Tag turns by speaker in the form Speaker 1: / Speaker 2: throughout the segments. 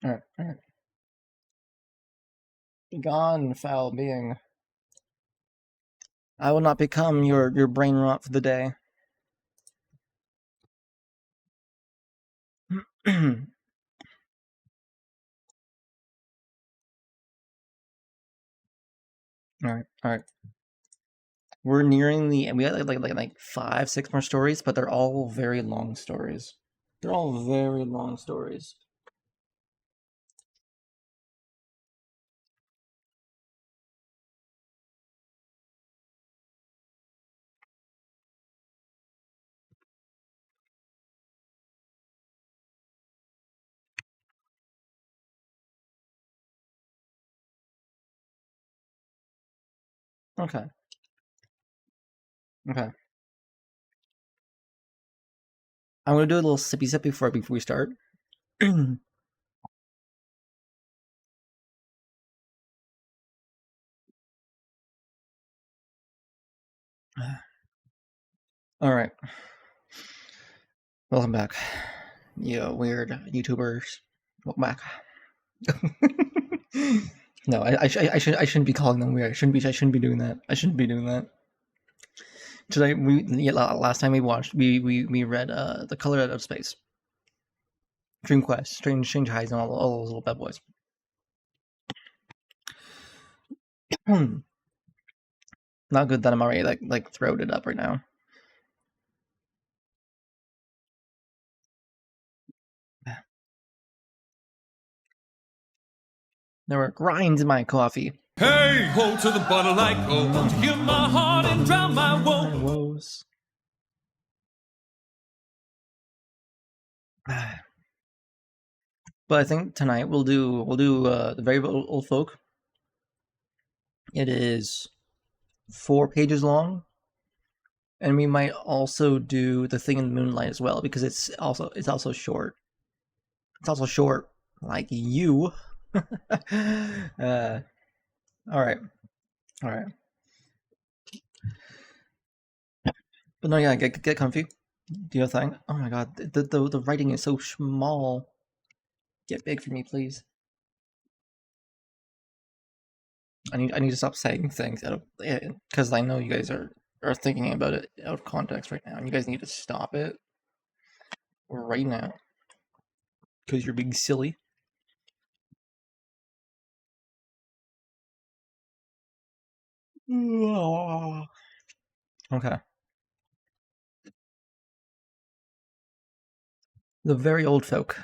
Speaker 1: Alright, alright. Begone, foul being. I will not become your brain rot for the day. Alright. We're nearing the end. We got like 5-6 more stories, but they're all very long stories. They're all very long stories. Okay. Okay. I'm gonna do a little sippy sip before we start. Alright. Welcome back. You weird YouTubers. Welcome back. No, I shouldn't be calling them weird. I shouldn't be doing that. I shouldn't be doing that. Today last time we read The Color Out of Space. Dream Quest, Strange Highs, and all those little bad boys. Not good that I'm already like throated up right now. There were grinds in my coffee.
Speaker 2: Hey, ho to the bottle like oh, won't you hear my heart and drown my
Speaker 1: woes. But I think tonight we'll do the very old folk. It is 4 pages long, and we might also do the thing in the moonlight as well because it's also short. It's also short, like you. All right. But no, yeah, get comfy. Do your thing. Oh my god, the writing is so small. Get big for me, please. I need to stop saying things out of because I know you guys are thinking about it out of context right now, and you guys need to stop it right now because you're being silly. Okay. The Very Old Folk,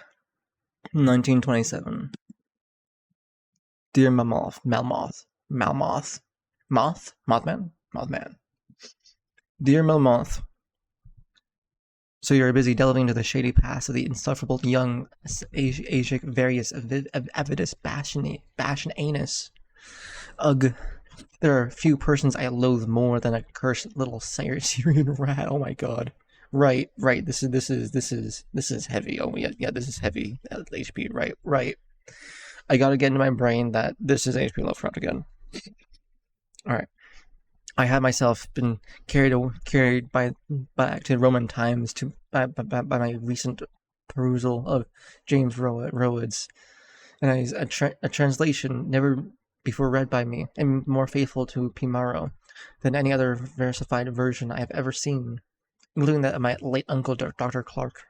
Speaker 1: 1927. Dear Mothman. Dear Melmoth, so you're busy delving into the shady past of the insufferable young Asic various avidus bashan-anus. Ugh. There are few persons I loathe more than a cursed little Syrian rat. Oh my god. Right. This is heavy. Oh yeah, this is heavy. HP. Right. I gotta get into my brain that this is HP Lovecraft again. Alright. I had myself been carried back to Roman times by my recent perusal of James Rowad's, and a translation never before read by me, and more faithful to Pimaro than any other versified version I have ever seen, including that of my late uncle Dr. Clark,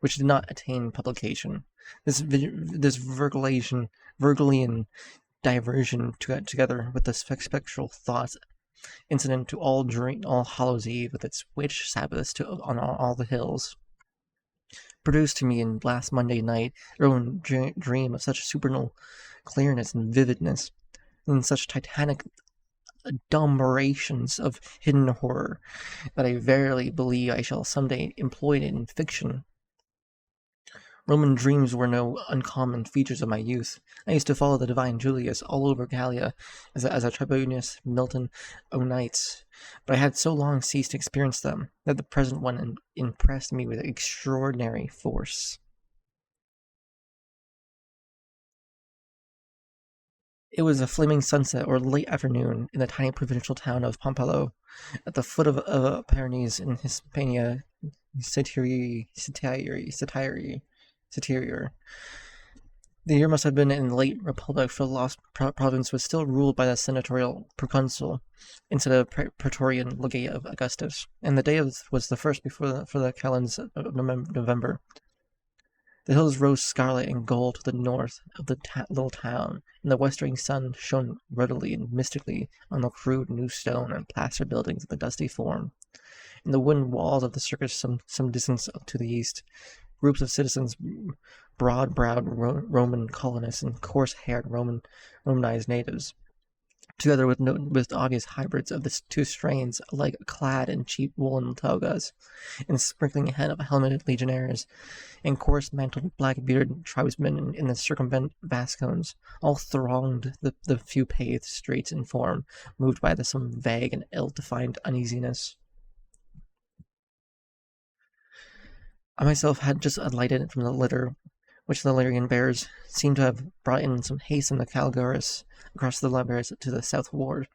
Speaker 1: which did not attain publication. This Virgilian diversion together with the spectral thoughts incident to All Hallows Eve with its witch Sabbaths on all the hills, produced to me in last Monday night their own dream of such supernal clearness and vividness, and such titanic adumbrations of hidden horror, that I verily believe I shall someday employ it in fiction. Roman dreams were no uncommon features of my youth. I used to follow the divine Julius all over Gallia as a Tribunus, Milton, Onites, but I had so long ceased to experience them that the present one impressed me with extraordinary force. It was a flaming sunset or late afternoon in the tiny provincial town of Pampello, at the foot of Pyrenees in Hispania Satirior. The year must have been in late Republic, for the lost province was still ruled by the senatorial proconsul instead of praetorian legate of Augustus, and the day was the first for the calends of November. The hills rose scarlet and gold to the north of the little town, and the westering sun shone ruddily and mystically on the crude new stone and plaster buildings of the dusty Forum. In the wooden walls of the circus some distance to the east, groups of citizens, broad-browed Roman colonists and coarse-haired Romanized natives, together with obvious hybrids of the two strains, alike clad in cheap woolen togas, and sprinkling ahead of helmeted legionnaires, and coarse-mantled black-bearded tribesmen in the circumvent vascones, all thronged the few paved streets in Forum, moved by some vague and ill-defined uneasiness. I myself had just alighted from the litter which the Lyrian bears seemed to have brought in some haste from the Calgurus across the libraries to the south ward.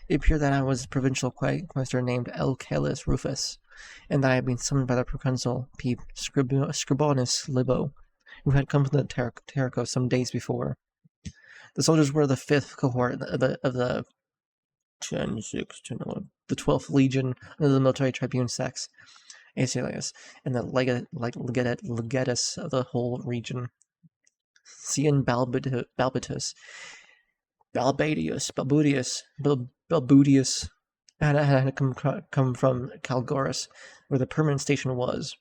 Speaker 1: It appeared that I was a provincial quaestor named L. Calus Rufus, and that I had been summoned by the proconsul P. Scribonus Libo, who had come from the Terrico some days before. The soldiers were the 5th cohort of the 12th Legion under the military tribune Sex, Aesilius, and the legatus of the whole region, Cian Balbitus, Balbudius had come from Calgurus, where the permanent station was.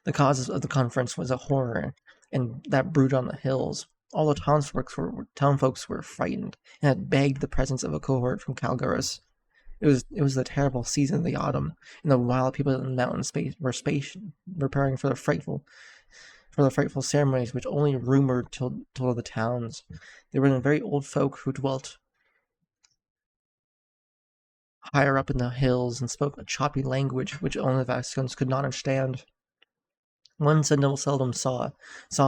Speaker 1: The cause of the conference was a horror, and that brooded on the hills. All the townfolks were frightened, and had begged the presence of a cohort from Calgurus. It was the terrible season of the autumn, and the wild people in the mountain were preparing for the frightful ceremonies which only rumor told of the towns. They were the very old folk who dwelt higher up in the hills and spoke a choppy language which only the Vascons could not understand. One sentinel seldom saw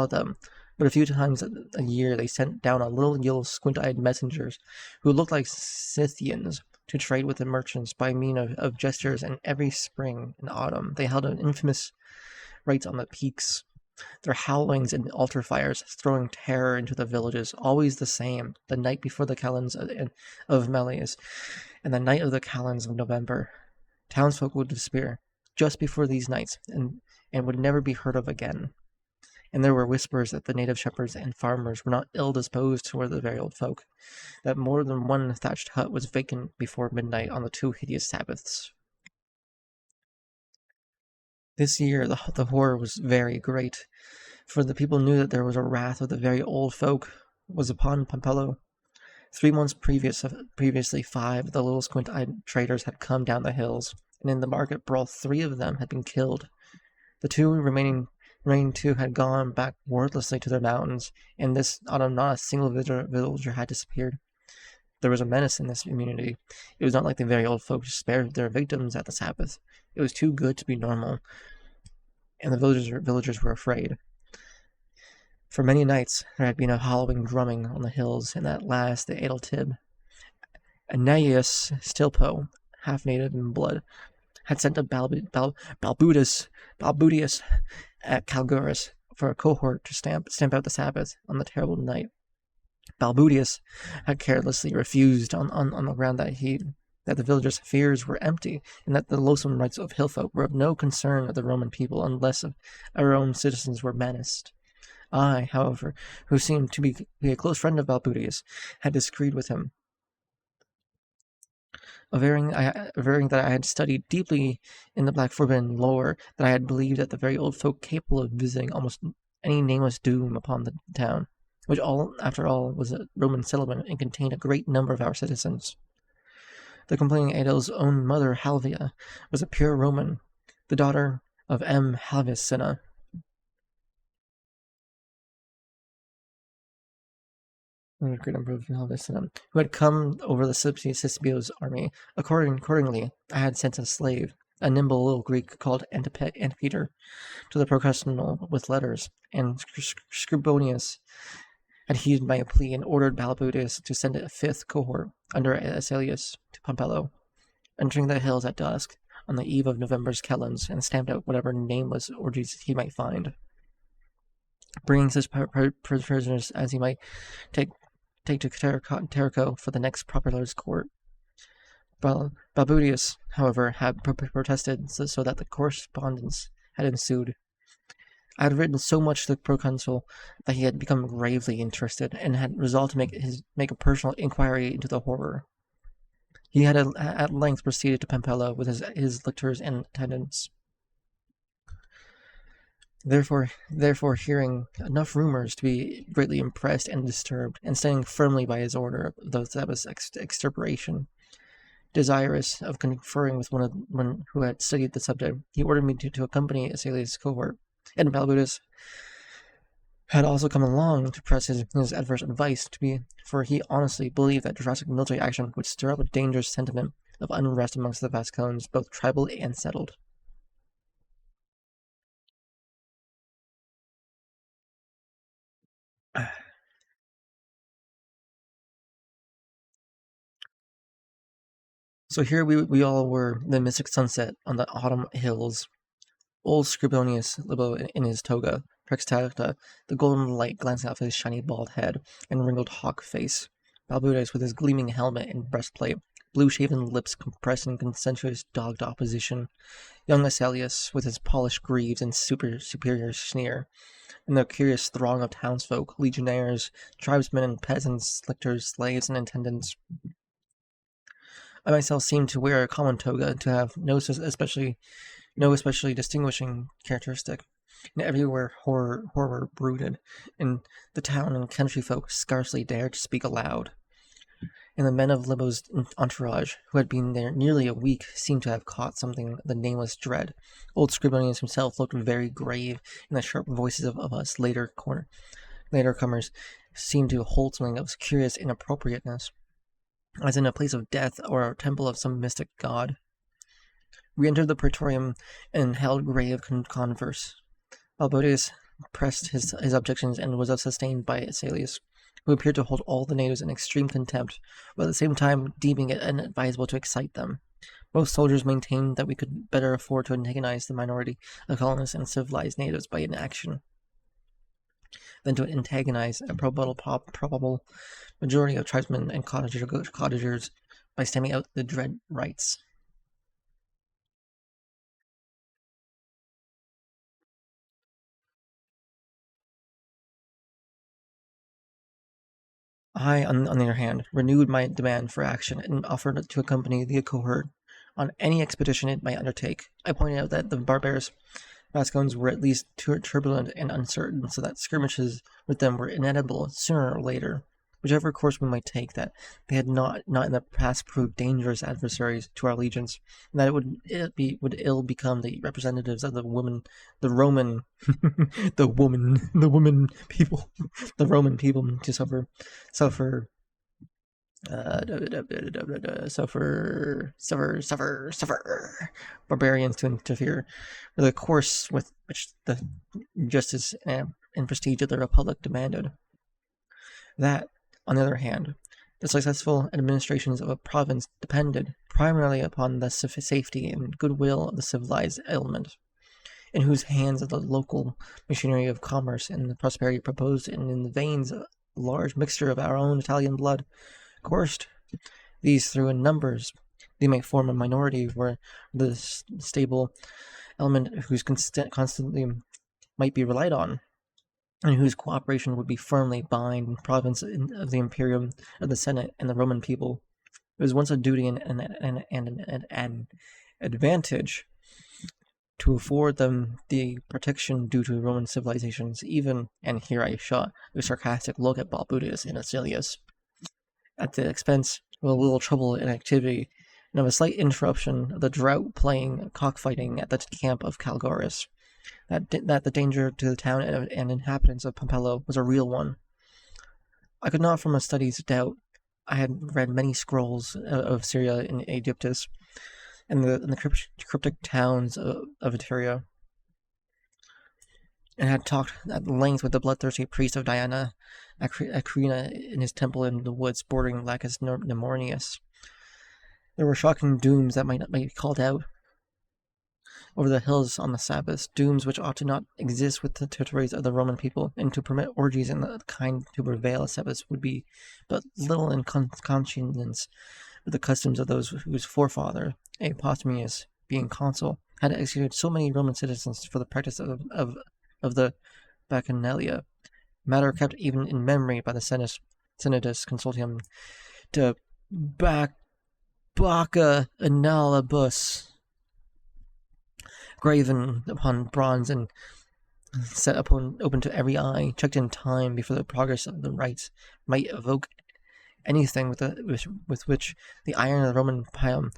Speaker 1: them, but a few times a year they sent down a little yellow squint-eyed messengers who looked like Scythians to trade with the merchants by means of gestures, and every spring and autumn they held an infamous rites on the peaks, their howlings and altar fires throwing terror into the villages, always the same, the night before the calends of Melius and the night of the calends of November. Townsfolk would despair just before these nights, and would never be heard of again. And there were whispers that the native shepherds and farmers were not ill-disposed toward the very old folk, that more than one thatched hut was vacant before midnight on the 2 hideous Sabbaths. This year the horror was very great, for the people knew that there was a wrath of the very old folk was upon Pompello. 3 months previously 5 of the little squint-eyed traders had come down the hills, and in the market brawl 3 of them had been killed. The 2 remaining 2 had gone back wordlessly to their mountains, and this autumn not a single villager had disappeared. There was a menace in this community. It was not like the very old folk spared their victims at the Sabbath. It was too good to be normal, and the villagers were afraid. For many nights there had been a hollowing drumming on the hills, and at last the Edeltib, Aeneas Stilpo, half native in blood, had sent a Balbudius at Calgurus for a cohort to stamp out the Sabbath on the terrible night. Balbudius had carelessly refused on the ground that the villagers' fears were empty, and that the loathsome rights of hillfolk were of no concern of the Roman people unless our own citizens were menaced. I, however, who seemed to be a close friend of Balbudius, had disagreed with him, averring that I had studied deeply in the black forbidden lore, that I had believed that the very old folk capable of visiting almost any nameless doom upon the town, which after all was a Roman settlement and contained a great number of our citizens. The complaining Adel's own mother, Halvia, was a pure Roman, the daughter of M. Halvius Cinna, a great number of who had come over the Scipio's army. Accordingly, I had sent a slave, a nimble little Greek called Antipater, to the proconsul with letters, and Scribonius had heeded my plea and ordered Balbudius to send a 5th cohort under Aesilius to Pompello, entering the hills at dusk on the eve of November's calends, and stamped out whatever nameless orgies he might find. bringing such prisoners as he might take to Terrico for the next popular's court. Balbudius, however, had protested so that the correspondence had ensued. I had written so much to the proconsul that he had become gravely interested, and had resolved to make a personal inquiry into the horror. He had at length proceeded to Pampello with his lictors and attendants. Therefore, hearing enough rumors to be greatly impressed and disturbed, and standing firmly by his order of the Sabbath's extirpation, desirous of conferring with one who had studied the subject, he ordered me to accompany Asalius' cohort, and Balbudus had also come along to press his adverse advice for he honestly believed that drastic military action would stir up a dangerous sentiment of unrest amongst the Vascones, both tribal and settled. So here we all were in the mystic sunset on the autumn hills. Old Scribonius Libo in his toga, Prextacta, the golden light glancing off his shiny bald head and wrinkled hawk face. Balbudes with his gleaming helmet and breastplate, blue-shaven lips compressed in consensuous dogged opposition. Young Asalius with his polished greaves and superior sneer. And the curious throng of townsfolk, legionnaires, tribesmen and peasants, lictors, slaves, and attendants. I myself seemed to wear a common toga, to have no especially distinguishing characteristic, and everywhere horror brooded, and the town and country folk scarcely dared to speak aloud. And the men of Libo's entourage, who had been there nearly a week, seemed to have caught something of the nameless dread. Old Scribonius himself looked very grave, and the sharp voices of us later comers seemed to hold something of curious inappropriateness, as in a place of death or a temple of some mystic god. We entered the praetorium and held grave converse. Balbodius pressed his objections and was sustained by Asalius, who appeared to hold all the natives in extreme contempt, but at the same time deeming it inadvisable to excite them. Most soldiers maintained that we could better afford to antagonize the minority of colonists and civilized natives by inaction than to antagonize a probable majority of tribesmen and cottagers by stamping out the dread rites. I, on the other hand, renewed my demand for action and offered to accompany the cohort on any expedition it might undertake. I pointed out that the barbarous Vascones were at least turbulent and uncertain, so that skirmishes with them were inevitable sooner or later. Whichever course we might take, that they had not in the past proved dangerous adversaries to our legions, and that it would ill become the representatives of the Roman people to suffer barbarians to interfere with the course with which the justice and prestige of the Republic demanded. That, on the other hand, the successful administrations of a province depended primarily upon the safety and goodwill of the civilized element, in whose hands the local machinery of commerce and the prosperity proposed in the veins a large mixture of our own Italian blood coursed. These through in numbers, they might form a minority where the stable element whose constantly might be relied on, and whose cooperation would be firmly bind in province of the Imperium of the Senate and the Roman people. It was once a duty and an advantage to afford them the protection due to Roman civilizations, even, and here I shot a sarcastic look at Balbudius and Asilius, at the expense of a little trouble and activity, and of a slight interruption of the drought-playing cockfighting at the camp of Calgorus. That the danger to the town and inhabitants of Pampello was a real one. I could not from my studies doubt. I had read many scrolls of Syria and Egyptus, and the cryptic towns of Eteria, and had talked at length with the bloodthirsty priest of Diana Acrina in his temple in the woods bordering Lacus Nemornius. There were shocking dooms that might be called out, over the hills on the Sabbath, dooms which ought to not exist with the territories of the Roman people, and to permit orgies in the kind to prevail Sabbaths would be but little in consonance with the customs of those whose forefather, Postumius, being consul, had executed so many Roman citizens for the practice of the Bacchanalia, matter kept even in memory by the Senatus Consultium de Bacca Annalibus, graven upon bronze and set upon open to every eye, checked in time before the progress of the rites might evoke anything with which the iron of the Roman Pium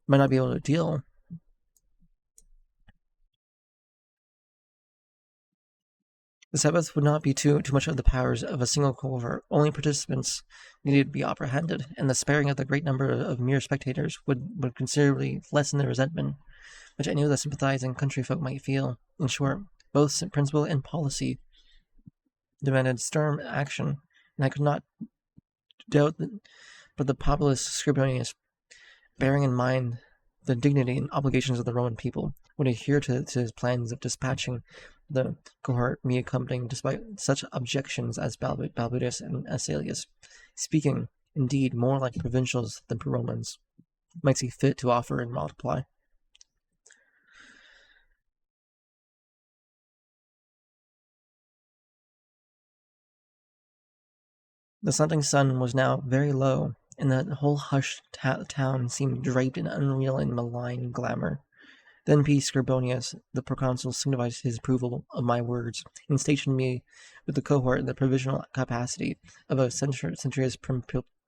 Speaker 1: might not be able to deal. The Sabbath would not be too much of the powers of a single cohort. Only participants needed to be apprehended, and the sparing of the great number of mere spectators would considerably lessen the resentment which any of the sympathizing country folk might feel. In short, both principle and policy demanded stern action, and I could not doubt that, but the populous Scribonius, bearing in mind the dignity and obligations of the Roman people, would adhere to his plans of dispatching the cohort, me accompanying, despite such objections as Balbudus and Asalius, speaking, indeed, more like provincials than Romans, might see fit to offer and multiply. The slanting sun was now very low, and the whole hushed town seemed draped in unreal and malign glamour. Then P. Scribonius, the proconsul, signified his approval of my words, and stationed me with the cohort in the provisional capacity of a centurius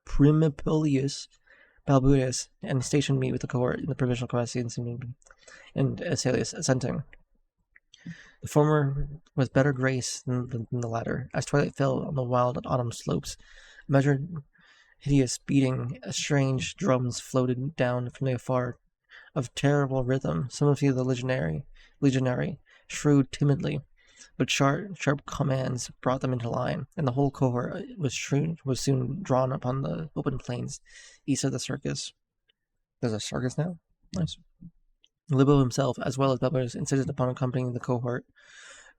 Speaker 1: Primipolius Balbudus, and stationed me with the cohort in the provisional capacity and Asalius assenting. The former with better grace than the latter, as twilight fell on the wild autumn slopes. Measured, hideous beating, strange drums floated down from the afar, of terrible rhythm. Some of the legionary, shrewd timidly, but sharp commands brought them into line, and the whole cohort was soon drawn upon the open plains east of the circus. There's a circus now? Nice. Libo himself, as well as Balbudus, insisted upon accompanying the cohort,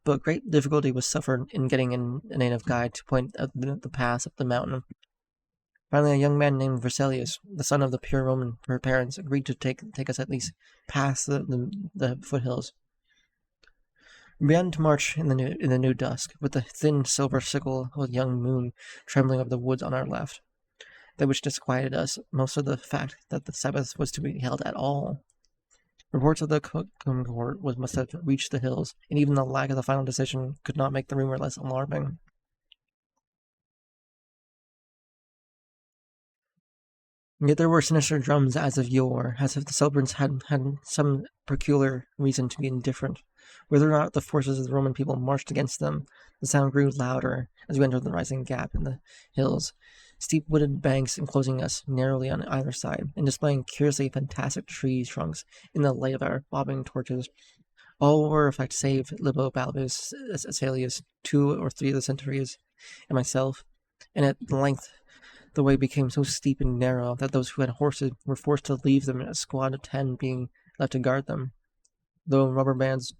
Speaker 1: but great difficulty was suffered in getting in a native guide to point out the pass up the mountain. Finally, a young man named Vercellius, the son of the pure Roman parents, agreed to take us at least past the foothills. We began to march in the new dusk, with the thin silver sickle of a young moon trembling over the woods on our left. That which disquieted us most of the fact that the Sabbath was to be held at all. Reports of the cohort must have reached the hills, and even the lack of the final decision could not make the rumor less alarming. Yet there were sinister drums as of yore, as if the celebrants had some peculiar reason to be indifferent. Whether or not the forces of the Roman people marched against them, the sound grew louder as we entered the rising gap in the hills, steep wooded banks enclosing us narrowly on either side, and displaying curiously fantastic tree trunks in the light of our bobbing torches. All were in fact save Libo, Balbus, Asalius, 2 or 3 of the centurions, and myself, and at length the way became so steep and narrow that those who had horses were forced to leave them in a squad of 10 being left to guard them. Though rubber bands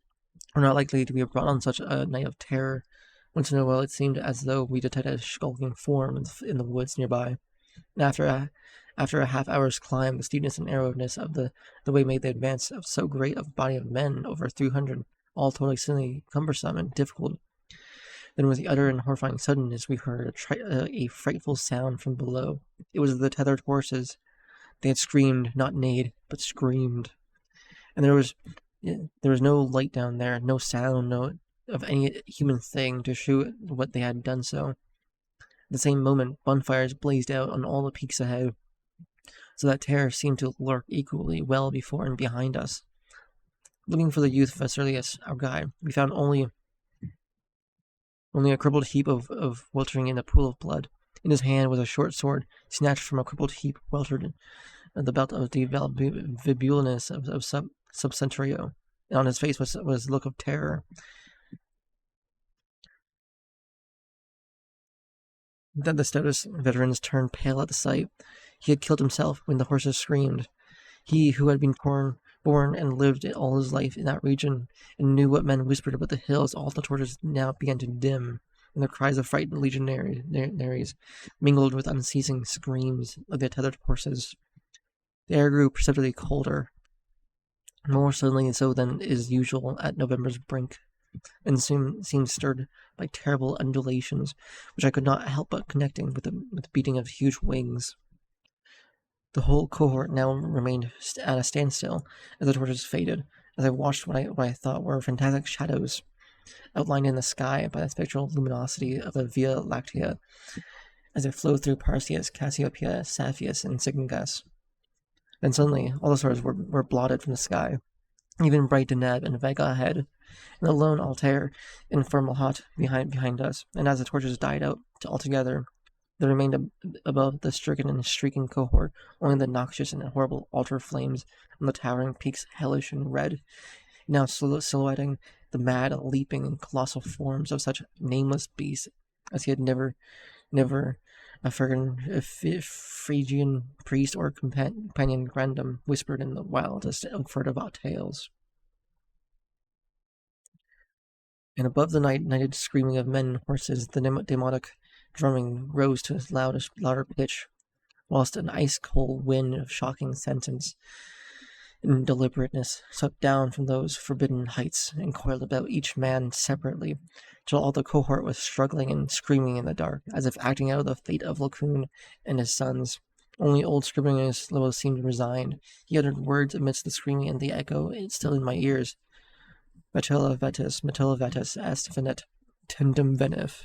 Speaker 1: were not likely to be brought on such a night of terror, once in a while it seemed as though we detected a skulking form in the woods nearby. And after a half-hour's climb, the steepness and narrowness of the way made the advance of so great a body of men, over 300, all totally cumbersome and difficult. Then with the utter and horrifying suddenness we heard a frightful sound from below. It was the tethered horses. They had screamed, not neighed, but screamed. And there was no light down there, no sound of any human thing to shew what they had done so. At the same moment, bonfires blazed out on all the peaks ahead, so that terror seemed to lurk equally well before and behind us. Looking for the youth Vercellius, our guide, we found only a crippled heap of weltering in a pool of blood. In his hand was a short sword, snatched from a crippled heap weltered at the belt of the Vibulus of Subcentrio, and on his face was a look of terror. Then the stoutest veterans turned pale at the sight. He had killed himself when the horses screamed. He who had been torn born and lived all his life in that region, and knew what men whispered about the hills. All the torches now began to dim, and the cries of frightened legionaries mingled with unceasing screams of the tethered horses. The air grew perceptibly colder, more suddenly so than is usual at November's brink, and soon seemed stirred by terrible undulations, which I could not help but connecting with the beating of huge wings. The whole cohort now remained at a standstill as the torches faded, as I watched what I thought were fantastic shadows outlined in the sky by the spectral luminosity of the Via Lactea as it flowed through Perseus, Cassiopeia, Sapphirus, and Cygnus. Then suddenly, all the stars were blotted from the sky, even bright Deneb and Vega ahead, and the lone Altair in Fomalhaut behind us. And as the torches died out altogether, there remained above the stricken and shrieking cohort only the noxious and horrible altar flames on the towering peaks, hellish and red, now silhouetting the mad, leaping, and colossal forms of such nameless beasts as he had never a Phrygian priest or companion Grandam whispered in the wildest of furtive tales. And above the nighted screaming of men and horses, the demonic drumming rose to its louder pitch, whilst an ice-cold wind of shocking sentence and deliberateness swept down from those forbidden heights and coiled about each man separately, till all the cohort was struggling and screaming in the dark, as if acting out the fate of Laocoon and his sons. Only old Scribner's Low seemed resigned. He uttered words amidst the screaming and the echo still in my ears. Metilla vetus est venet, tendum venif.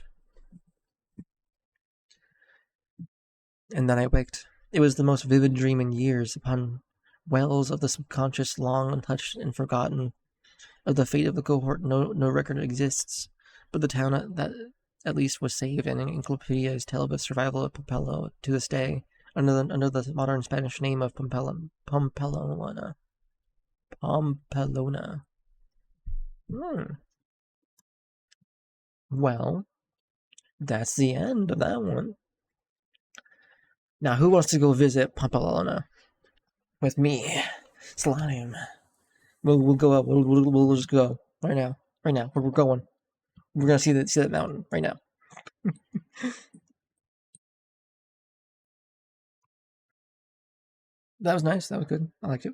Speaker 1: And then I waked. It was the most vivid dream in years, upon wells of the subconscious, long untouched and forgotten. Of the fate of the cohort no record exists, but the town that at least was saved, and encyclopedias tell of the survival of Pompello to this day, under the modern Spanish name of Pampelona. Well, that's the end of that one. Now, who wants to go visit Pampelona with me, Slime? We'll go up. We'll just go right now. We're going. We're gonna see that mountain right now. That was nice. That was good. I liked it.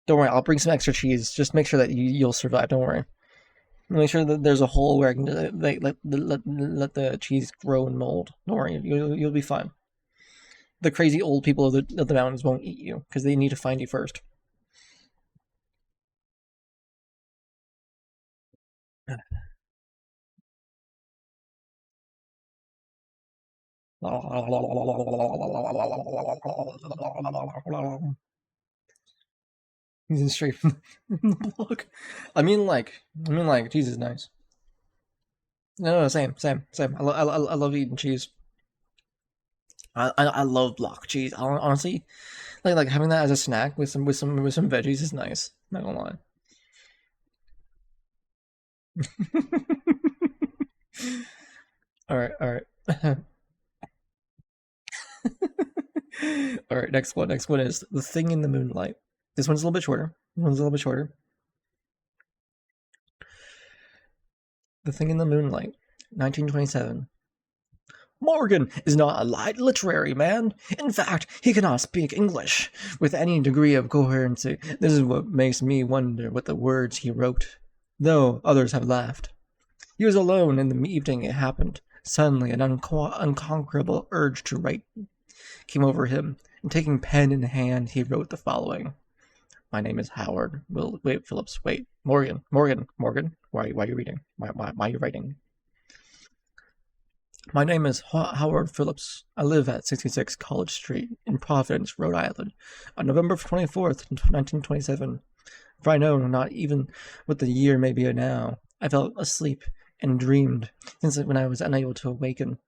Speaker 1: Don't worry. I'll bring some extra cheese. Just make sure that you'll survive. Don't worry. Make sure that there's a hole where I can let the cheese grow and mold. Don't worry. You'll be fine. The crazy old people of the mountains won't eat you because they need to find you first. He's in straight from the block. I mean, like, cheese is nice. No, same. I love eating cheese. I love block cheese. Honestly, like having that as a snack with some veggies is nice. Not gonna lie. All right. All right. Next one is The Thing in the Moonlight. This one's a little bit shorter. The Thing in the Moonlight, 1927. Morgan is not a light literary man. In fact, he cannot speak English with any degree of coherency. This is what makes me wonder what the words he wrote, though others have laughed. He was alone in the evening it happened. Suddenly, an unconquerable urge to write came over him, and taking pen in hand, he wrote the following. My name is Howard. Morgan. Why are you reading? Why are you writing? My name is Howard Phillips. I live at 66 College Street in Providence, Rhode Island, on November 24th, 1927. For I know not even what the year may be now. I fell asleep and dreamed since when I was unable to awaken.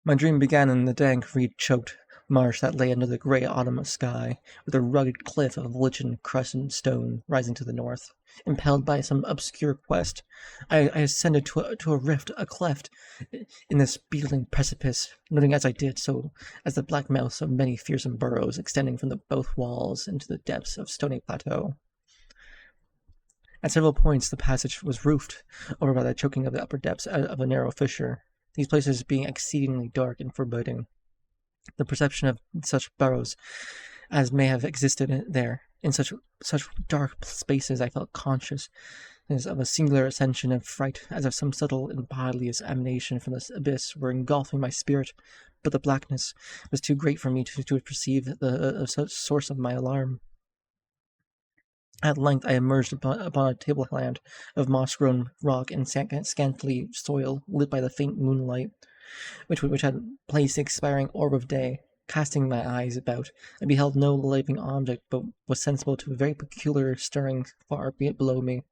Speaker 1: My dream began in the dank, reed-choked marsh that lay under the grey autumn sky, with a rugged cliff of lichen-crusted stone rising to the north. Impelled by some obscure quest, I ascended to a rift, a cleft in this beetling precipice, noting as I did so as the black mouths of many fearsome burrows extending from both walls into the depths of stony plateau. At several points the passage was roofed over by the choking of the upper depths of a narrow fissure, these places being exceedingly dark and forbidding. The perception of such burrows as may have existed there in such dark spaces, I felt conscious of a singular ascension of fright, as if some subtle and bodily emanation from this abyss were engulfing my spirit. But the blackness was too great for me to perceive the source of my alarm. At length I emerged upon a tableland of moss-grown rock and scantily soil, lit by the faint moonlight, which had placed the expiring orb of day. Casting my eyes about, I beheld no living object, but was sensible to a very peculiar stirring far below me,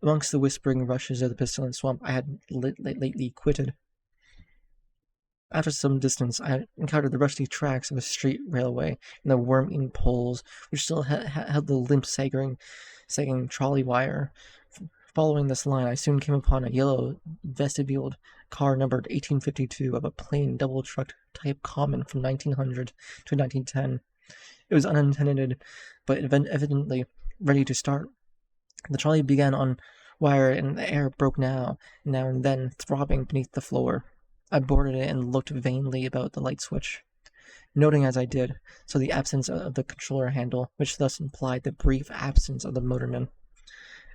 Speaker 1: amongst the whispering rushes of the pestilent swamp I had lately quitted. After some distance, I encountered the rusty tracks of a street railway and the worm-eaten poles, which still held the limp, sagging trolley wire. Following this line, I soon came upon a yellow vestibuled car numbered 1852 of a plain double-trucked type common from 1900 to 1910. It was unattended, but evidently ready to start. The trolley began on wire, and the air broke now and then, throbbing beneath the floor. I boarded it and looked vainly about the light switch, noting as I did so the absence of the controller handle, which thus implied the brief absence of the motorman.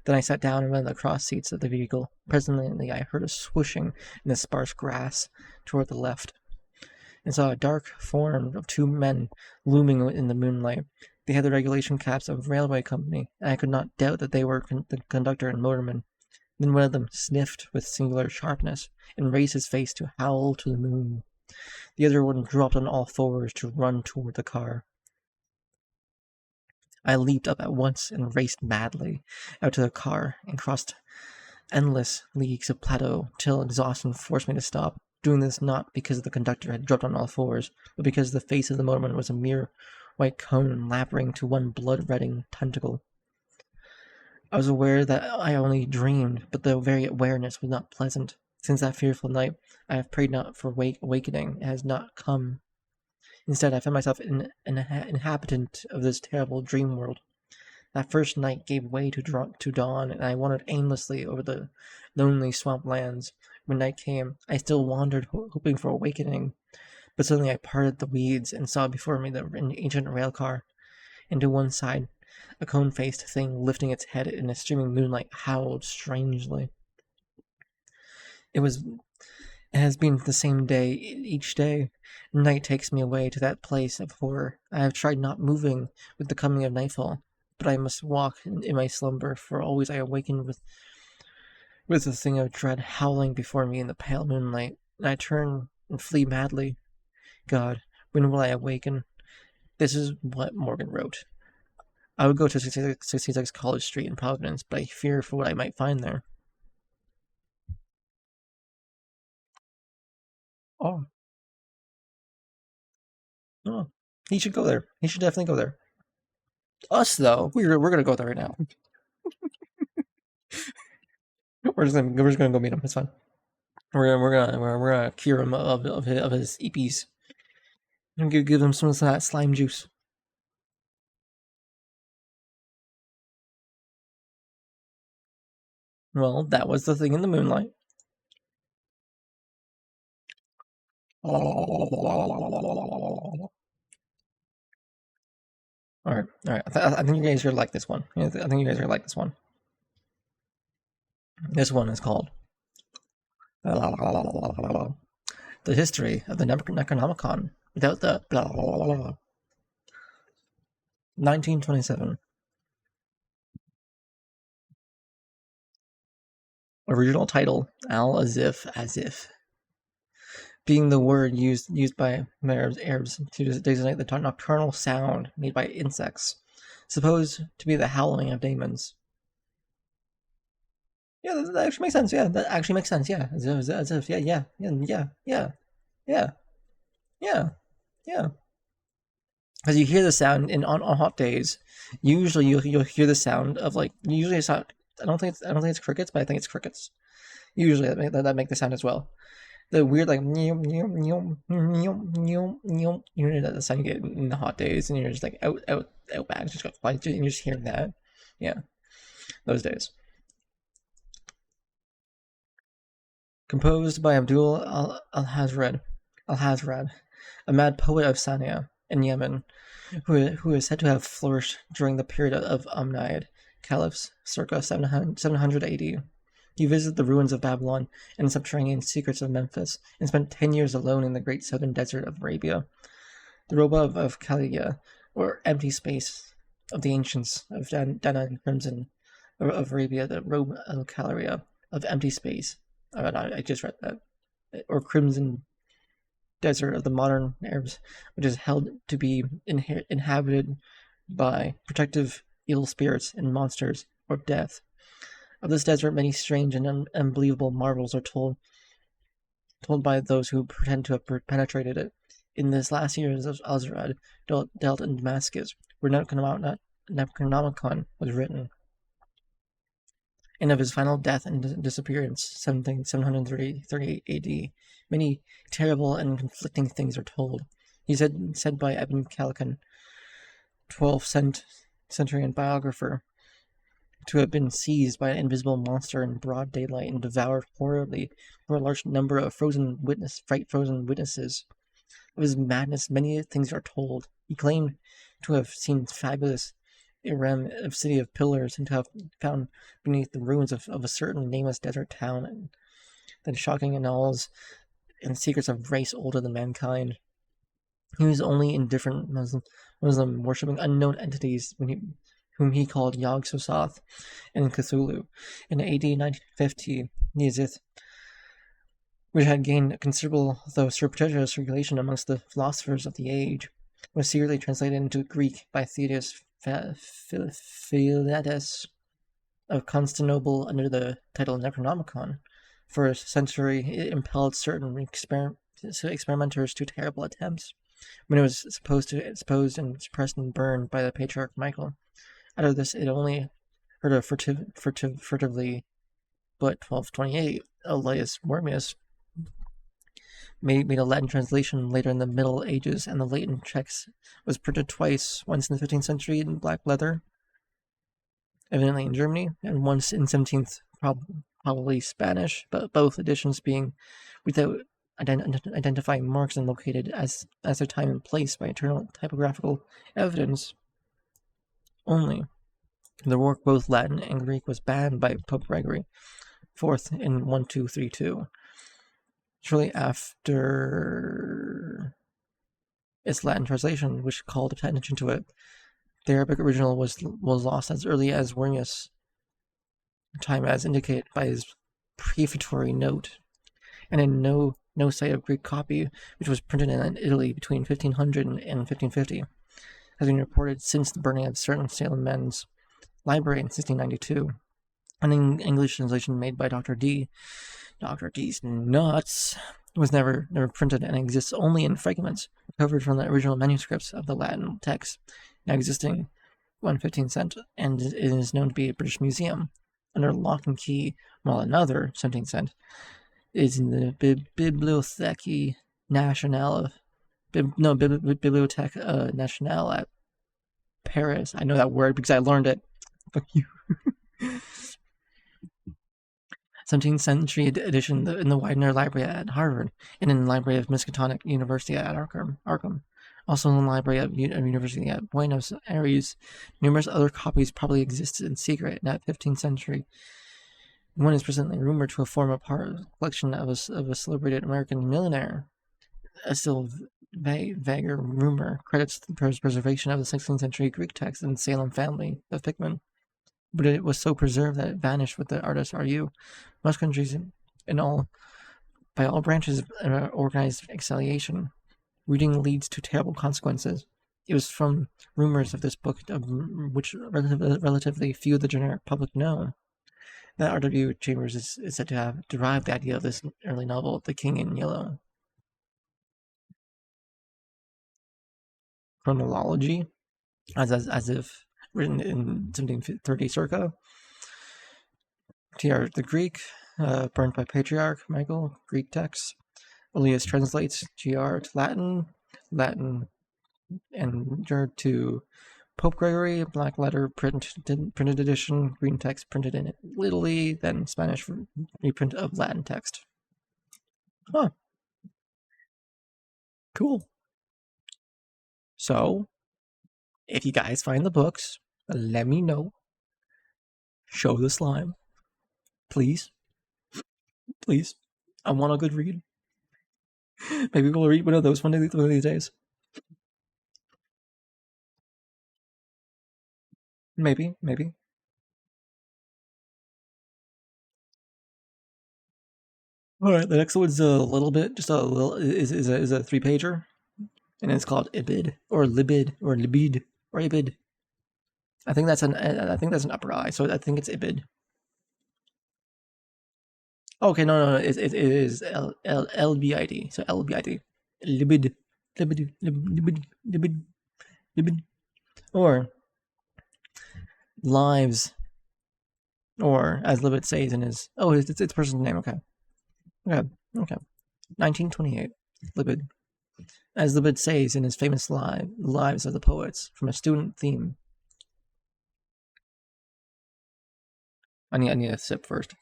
Speaker 1: Then I sat down in one of the cross seats of the vehicle. Presently I heard a swooshing in the sparse grass toward the left, and saw a dark form of two men looming in the moonlight. They had the regulation caps of a railway company, and I could not doubt that they were the conductor and motorman. Then one of them sniffed with singular sharpness, and raised his face to howl to the moon. The other one dropped on all fours to run toward the car. I leaped up at once and raced madly out to the car and crossed endless leagues of plateau till exhaustion forced me to stop, doing this not because the conductor had dropped on all fours, but because the face of the motorman was a mere white cone labyrinth to one blood-reddening tentacle. I was aware that I only dreamed, but the very awareness was not pleasant. Since that fearful night, I have prayed not for awakening. It has not come. Instead, I found myself an inhabitant of this terrible dream world. That first night gave way to dawn, and I wandered aimlessly over the lonely swamp lands. When night came, I still wandered, hoping for awakening. But suddenly I parted the weeds and saw before me the ancient rail car, and to one side, a cone-faced thing lifting its head in the streaming moonlight howled strangely. It has been the same day each day. Night takes me away to that place of horror. I have tried not moving with the coming of nightfall, but I must walk in my slumber, for always I awaken with the thing of dread howling before me in the pale moonlight, and I turn and flee madly. God, when will I awaken? This is what Morgan wrote. I would go to 66 College Street in Providence, but I fear for what I might find there. Oh. Oh. He should go there. He should definitely go there. Us, though, we're gonna go there right now. we're just gonna go meet him. It's fine. We're gonna cure him of his EPs. And give him some of that slime juice. Well, that was the thing in the moonlight. All right. I think you guys are gonna like this one. I think you guys are gonna like this one. This one is called The History of the Necronomicon without the 1927. Original title: Al as if. Being the word used by Arabs to designate the nocturnal sound made by insects, supposed to be the howling of demons. Yeah, that actually makes sense. Yeah, that actually makes sense. Yeah, as if. Yeah. Because you hear the sound on hot days. Usually you'll hear the sound of like usually it's not. I don't think it's crickets, but I think it's crickets. Usually that make the sound as well. The weird like you know that the sound you get in the hot days, and you're just like out back, just got quiet, and you're just hearing that. Yeah, those days. Composed by Abdul al-Hazrad, a mad poet of Sania in Yemen, who is said to have flourished during the period of Umayyad caliphs, circa 700 AD. He visited the ruins of Babylon and the subterranean secrets of Memphis, and spent 10 years alone in the great southern desert of Arabia. The Roba of Khalia, or empty space of the ancients of Dana and Crimson of Arabia, the Roba of Khalia of empty space. I just read that. Or Crimson Desert of the modern Arabs, which is held to be inhabited by protective evil spirits and monsters or death. Of this desert, many strange and unbelievable marvels are told by those who pretend to have penetrated it. In this last years of Azrad dealt in Damascus, where Necronomicon was written, and of his final death and disappearance, 738 AD. Many terrible and conflicting things are told. He said by Ibn Khaldun, 12th century biographer, to have been seized by an invisible monster in broad daylight and devoured horribly for a large number of frozen witnesses. Of his madness, many things are told. He claimed to have seen fabulous Iram, a city of pillars, and to have found beneath the ruins of a certain nameless desert town, and then shocking annals and secrets of race older than mankind. He was only indifferent Muslim worshipping unknown entities whom he called Yog Sothoth and Cthulhu. In AD 1950, Nizith, which had gained considerable though surreptitious circulation amongst the philosophers of the age, was secretly translated into Greek by Theudas Philetus of Constantinople under the title Necronomicon. For a century, it impelled certain experimenters to terrible attempts. When it was exposed and suppressed and burned by the Patriarch Michael. Out of this, it only heard of furtively, but 1228, Elias Wormius made a Latin translation later in the Middle Ages, and the latent text was printed twice, once in the 15th century in black leather, evidently in Germany, and once in 17th, probably Spanish, but both editions being without identifying marks and located as their time and place by eternal typographical evidence only. The work, both Latin and Greek, was banned by Pope Gregory IV in 1232. Shortly after its Latin translation, which called attention to it, the Arabic original was lost as early as Wormius' time, as indicated by his prefatory note, and in no sight of Greek copy, which was printed in Italy between 1500 and 1550, has been reported since the burning of certain Salem men's library in 1692. An English translation made by Dr. D. Dr. D's nuts was never printed and exists only in fragments recovered from the original manuscripts of the Latin text, now existing 1/15 cent, and it is known to be a British museum under lock and key, while another 17 cent is in the Bibliothèque Nationale Bibliothèque Nationale at Paris. I know that word because I learned it. Fuck you. 17th century edition in the Widener Library at Harvard, and in the Library of Miskatonic University at Arkham. Also in the Library of University at Buenos Aires. Numerous other copies probably existed in secret in that 15th century. One is presently rumored to have formed a part of the collection of a celebrated American millionaire. A still vaguer rumor credits the preservation of the 16th century Greek text in the Salem family of Pickman, but it was so preserved that it vanished with the artist RU. Most countries, by all branches of organized exiliation, reading leads to terrible consequences. It was from rumors of this book, of which relatively few of the generic public know, that R.W. Chambers is said to have derived the idea of this early novel, The King in Yellow. chronology, as if written in 1730 circa. TR the Greek, burned by Patriarch Michael, Greek text. Elias translates GR to Latin, Latin and to Pope Gregory, black letter printed edition, green text printed in Italy, then Spanish reprint of Latin text. Huh. Cool. So, if you guys find the books, let me know. Show the slime. Please. Please. I want a good read. Maybe we'll read one of those one of these days. Maybe. All right, the next one's a little bit, just a little, is a 3-pager, and it's called Ibid or Libid or Libid or Ibid. I think that's an upper I, so I think it's Ibid. Okay, no, it is LBID, so LBID, Libid, or Lives, or as Libid says in his, it's person's name, okay. 1928, Libid. As Libid says in his famous Lives of the Poets, from a student theme. I need a sip first.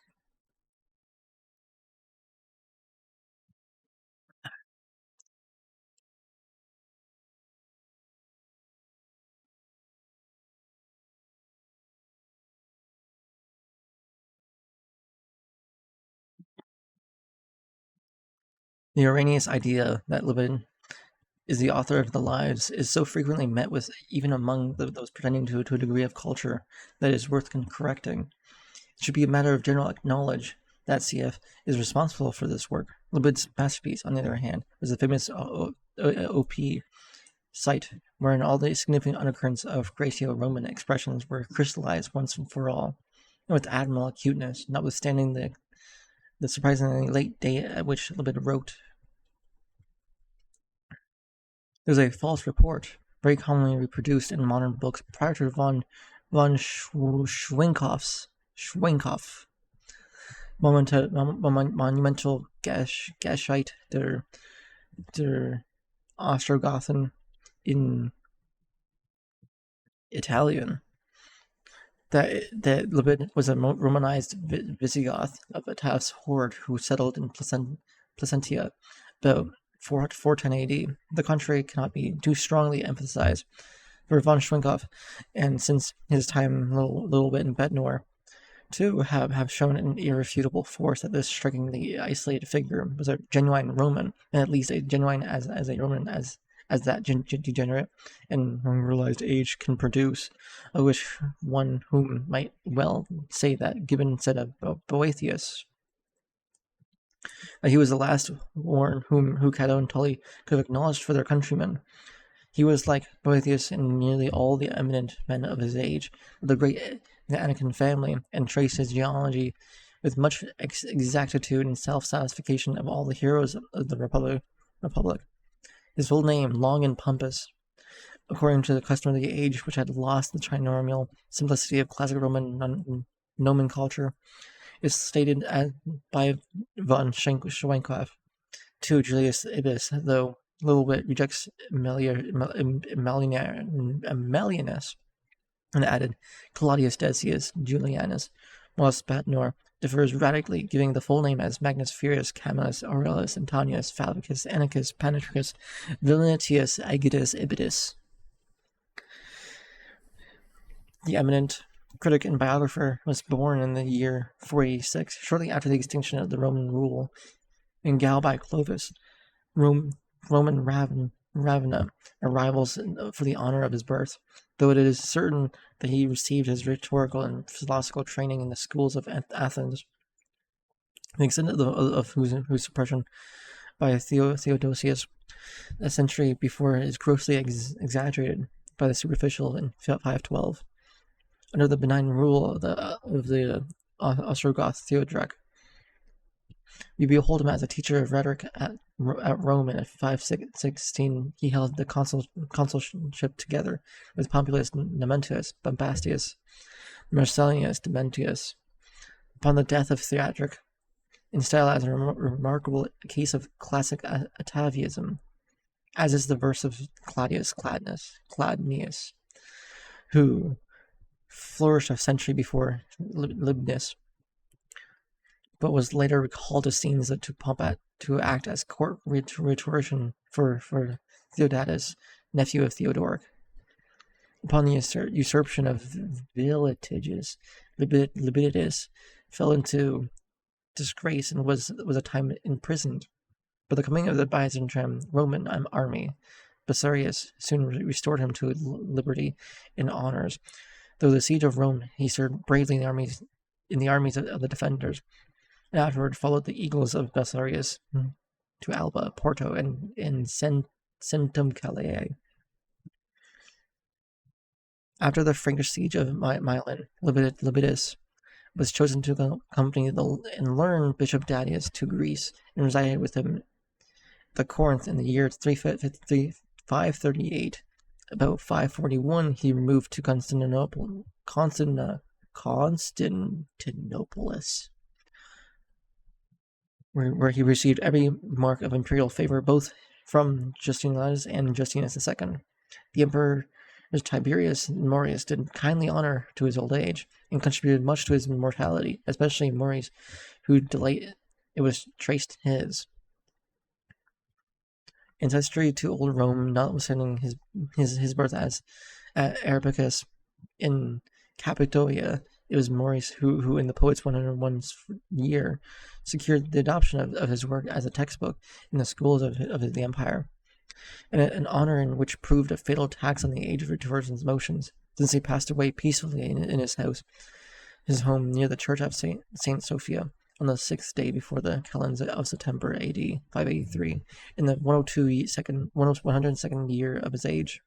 Speaker 1: The erroneous idea that Libid is the author of the Lives is so frequently met with even among those pretending to a degree of culture that is worth correcting. It should be a matter of general knowledge that CF is responsible for this work. Libid's masterpiece, on the other hand, was the famous OP site, wherein all the significant undercurrents of Graeco-Roman expressions were crystallized once and for all, and with admirable acuteness, notwithstanding the surprisingly late date at which Libid wrote. There's a false report, very commonly reproduced in modern books prior to von Schwenkoff's monumental Geschichte der Ostrogothen in Italian, that Libid was a Romanized Visigoth of a Taft's horde who settled in Placentia about 410 AD. The contrary cannot be too strongly emphasized. For von Schwenkoff, and since his time a little bit in Betnor, to have shown an irrefutable force that this strikingly isolated figure was a genuine Roman, and at least a genuine as a Roman as that degenerate and realized age can produce, of which one whom might well say that Gibbon said of Boethius, that he was the last one who Cato and Tully could have acknowledged for their countrymen. He was like Boethius in nearly all the eminent men of his age, of the great Anakin family, and traced his genealogy with much exactitude and self-satisfaction of all the heroes of the Republic. His full name, long and pompous, according to the custom of the age, which had lost the trinomial simplicity of classic Roman nomenclature, is stated by von Schwenkoff to Julius Ibis, though little bit rejects Melianus and added Claudius Decius Julianus, whilst Batnor differs radically, giving the full name as Magnus Furius Camillus Aurelius Antonius Fabricus Annicus Panicus Villanetius Aegitus Ibidus. The eminent critic and biographer was born in the year 486, shortly after the extinction of the Roman rule in Gaul by Clovis. Roman Ravenna arrivals for the honor of his birth, though it is certain that he received his rhetorical and philosophical training in the schools of Athens. The extent of whose suppression by Theodosius a century before is grossly exaggerated by the superficial in 512, under the benign rule of the Ostrogoth Theodoric. We behold him as a teacher of rhetoric at Rome, and at 516 he held the consulship together with Pompilius Namentus, Bombastius, Marcellius Dementius. Upon the death of Theatric, in style as a remarkable case of classic atavism, as is the verse of Claudius Cladnius, who flourished a century before Libnus, but was later recalled to scenes to act as court rhetorician for Theodatus, nephew of Theodoric. Upon the usurpation of Villitiges, Libidius fell into disgrace and was a time imprisoned. But the coming of the Byzantine Roman army, Bessarius, soon restored him to liberty and honors. Though the siege of Rome, he served bravely in the armies of the defenders, and afterward followed the eagles of Bessarius to Alba, Porto, and Centum Calais. After the Frankish siege of Milan, Libidius was chosen to accompany and learn Bishop Dadius to Greece, and resided with him at Corinth in the year 538. About 541, he moved to Constantinopolis, where he received every mark of imperial favor, both from Justinianus and Justinus II. The emperor Tiberius Marius did kindly honor to his old age, and contributed much to his immortality, especially Maurice, whose delight it was traced his ancestry to old Rome, notwithstanding his birth as at Arabicus in Cappadocia. It was Maurice who in the poet's 101st year secured the adoption of his work as a textbook in the schools of the empire, and an honor in which proved a fatal tax on the age of rhetorician's motions, since he passed away peacefully in his home near the church of Saint Sophia on the 6th day before the calends of September A.D. 583, in the 102nd year of his age.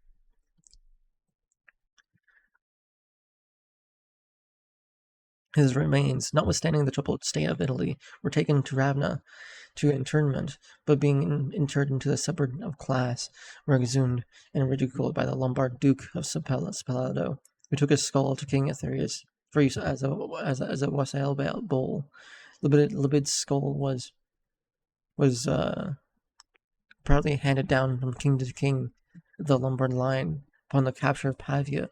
Speaker 1: His remains, notwithstanding the troubled state of Italy, were taken to Ravenna to interment, but being interred into the suburb of Class, were exhumed and ridiculed by the Lombard Duke of Spalato, who took his skull to King Aetherius for use as a wassail bowl. Libid's skull was proudly handed down from king to king of the Lombard line upon the capture of Pavia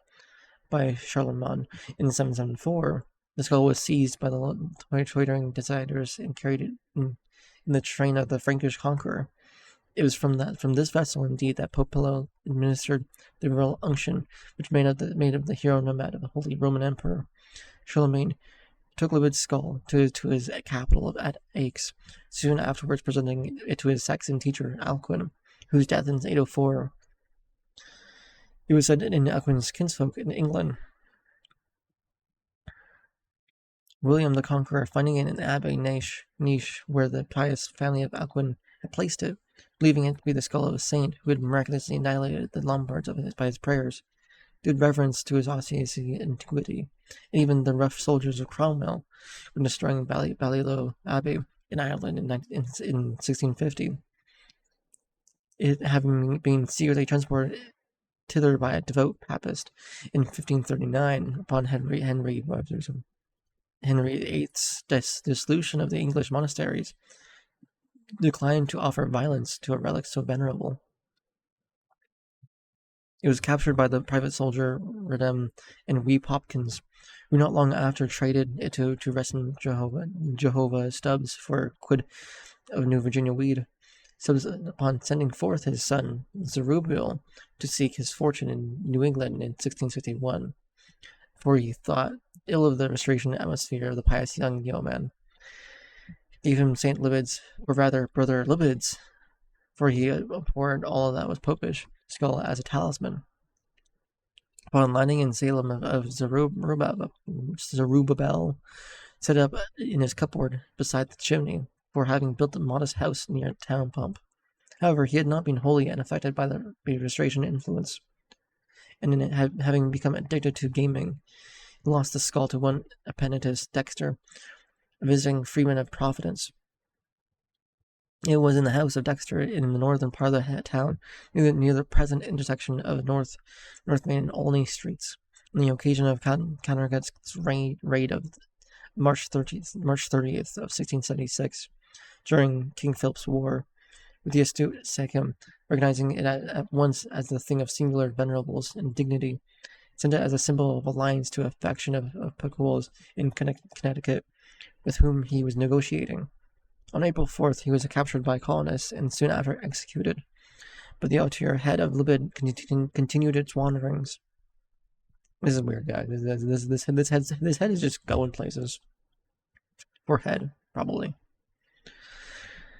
Speaker 1: by Charlemagne in 774. The skull was seized by the loitering deciders and carried in the train of the Frankish conqueror. It was from this vessel, indeed, that Pope Pio administered the royal unction, which made of the hero nomad of the Holy Roman Emperor. Charlemagne took Libid's skull to his capital at Aix, soon afterwards presenting it to his Saxon teacher Alcuin, whose death in 804. It was said in Alcuin's kinsfolk in England. William the Conqueror, finding it in an abbey niche where the pious family of Alcuin had placed it, believing it to be the skull of a saint who had miraculously annihilated the Lombards by his prayers, did reverence to his osseous antiquity, and even the rough soldiers of Cromwell, when destroying Balliol Abbey in Ireland in 1650. It having been secretly transported thither by a devout papist in 1539 upon Henry VIII's dissolution of the English monasteries, declined to offer violence to a relic so venerable. It was captured by the private soldier Readin and Wee Popkins, who not long after traded it to Reston Jehovah Stubbs for a quid of New Virginia weed. Stubbs, upon sending forth his son Zerubbabel to seek his fortune in New England in 1661, for he thought ill of the restoration atmosphere of the pious young yeoman, gave him St. Libid's, or rather Brother Libid's, for he abhorred all that was popish, skull as a talisman. Upon landing in Salem of Zerubbabel set up in his cupboard beside the chimney, for having built a modest house near a town pump. However, he had not been wholly unaffected by the restoration influence, and in it having become addicted to gaming, he lost the skull to one Appenitus Dexter, a visiting freeman of Providence, It was in the house of Dexter in the northern part of the town, near the present intersection of North Main and Olney streets, on the occasion of Connergut's raid of March 30th of 1676, during King Philip's War, with the astute Seckham recognizing it at once as the thing of singular venerables and dignity, sent it as a symbol of alliance to a faction of Pequots in Connecticut, with whom he was negotiating. On April 4th, he was captured by colonists and soon after executed, but the ulterior head of Libid continued its wanderings. This is weird, guys. This head is just going places. Poor head, probably.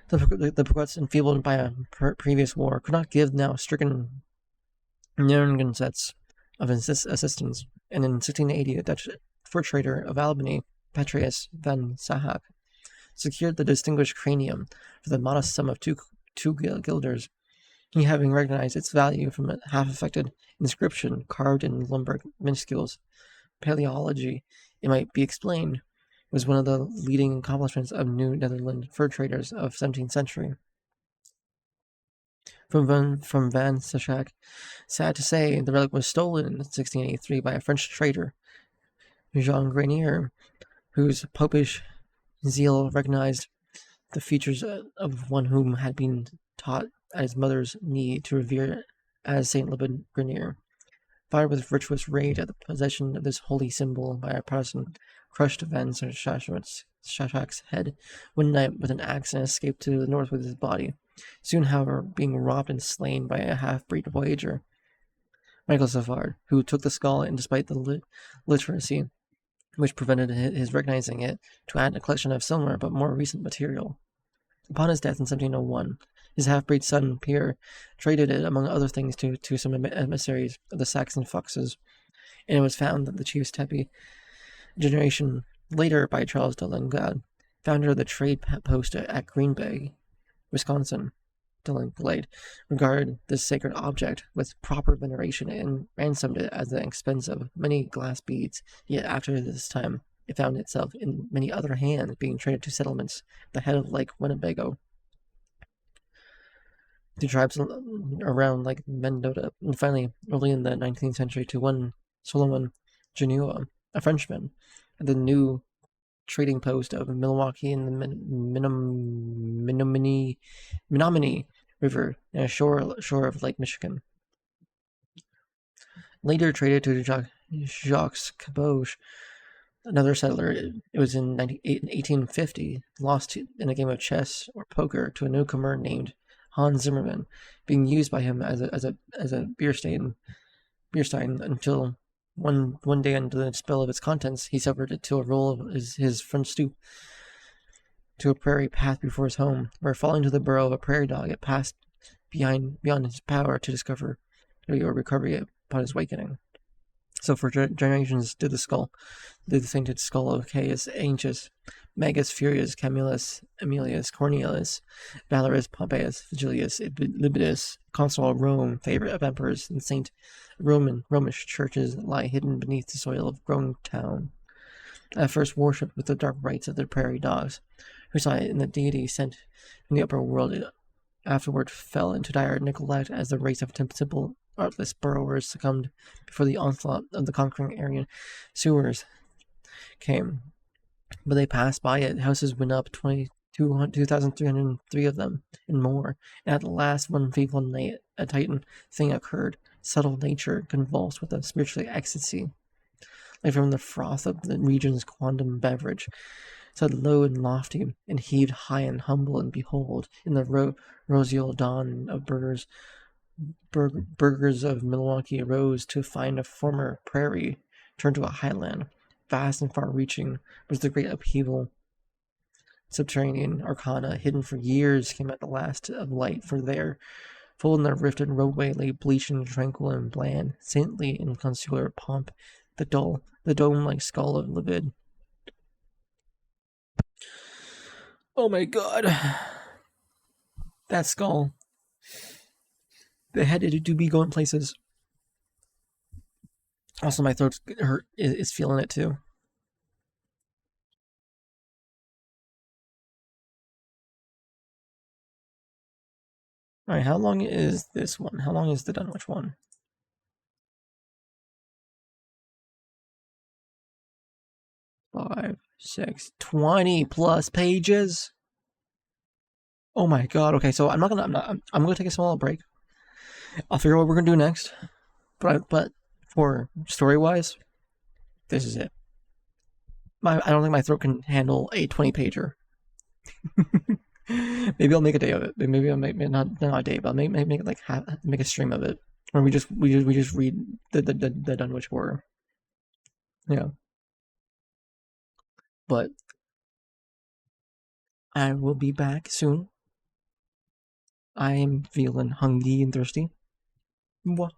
Speaker 1: The Pequots, enfeebled by a previous war, could not give now stricken Narragansetts of assistance, and in 1680 a Dutch fur trader of Albany, Petrus van Sahak, secured the distinguished cranium for the modest sum of two guilders, he having recognized its value from a half-affected inscription carved in Limburg minuscules. Paleology, it might be explained, was one of the leading accomplishments of New Netherland fur traders of 17th century. From Van Sachak, sad to say, the relic was stolen in 1683 by a French trader, Jean Grenier, whose popish zeal recognized the features of one whom had been taught at his mother's knee to revere as Saint Libid Grenier. Fired with virtuous rage at the possession of this holy symbol by a Protestant, crushed Van Shashak's head one night with an axe and escaped to the north with his body, soon, however, being robbed and slain by a half-breed voyager, Michael Savard, who took the skull, and despite the literacy which prevented his recognizing it, to add a collection of similar but more recent material. Upon his death in 1701, his half-breed son, Pierre, traded it, among other things, to some emissaries of the Saxon foxes, and it was found that the chief's Tepe, a generation later by Charles de Langlade, founder of the trade post at Green Bay, Wisconsin, de Langlade, regarded this sacred object with proper veneration and ransomed it at the expense of many glass beads, yet after this time it found itself in many other hands, being traded to settlements at the head of Lake Winnebago, to tribes around Lake Mendota, and finally, early in the 19th century, to one Solomon Genua, a Frenchman, at the new trading post of Milwaukee in the Menominee River, and a shore of Lake Michigan. Later traded to Jacques Caboche, another settler. It was in 1850, lost in a game of chess or poker to a newcomer named Hans Zimmermann, being used by him as a beer stein until one day, under the spell of its contents, he suffered it to a roll of his front stoop to a prairie path before his home, where, falling to the burrow of a prairie dog, it passed beyond his power to discover or recover it upon his awakening. So for generations did the sainted skull of Caius Ancus, Magus Furius, Camillus, Aemilius, Cornelius, Valerius, Pompeius, Vigilius, Libidus, consul of Rome, favorite of emperors, and Saint Romish churches lie hidden beneath the soil of Grown Town. At first worshipped with the dark rites of the prairie dogs, who saw it in the deity sent from the upper world. It afterward fell into dire neglect as the race of simple, artless burrowers succumbed before the onslaught of the conquering Aryan sewers came. But they passed by it. Houses went up, 2,303 of them, and more. And at the last, one fateful night, a titan thing occurred, subtle nature convulsed with a spiritual ecstasy, like from the froth of the region's quantum beverage, said low and lofty, and heaved high and humble, and behold, in the roseal dawn of burghers of Milwaukee rose to find a former prairie turned to a highland. Vast and far-reaching was the great upheaval. Subterranean arcana, hidden for years, came at the last of light, for there, full in the rifted roadway, lay bleached and tranquil and bland, saintly in consular pomp, the dome-like skull of Libid. Oh my god. That skull. The head do be going places. Also, my throat is feeling it too. All right, how long is this one? How long is the Dunwich one? 5, 6, 20 plus pages. Oh my god. Okay, so I'm gonna take a small break. I'll figure out what we're gonna do next. But for story wise, this is it. I don't think my throat can handle a 20 pager. Maybe I'll make a day of it. Maybe I'll make not a day, but I'll make it like make a stream of it, where we just read the Dunwich Horror. Yeah, but I will be back soon. I'm feeling hungry and thirsty. Mwah.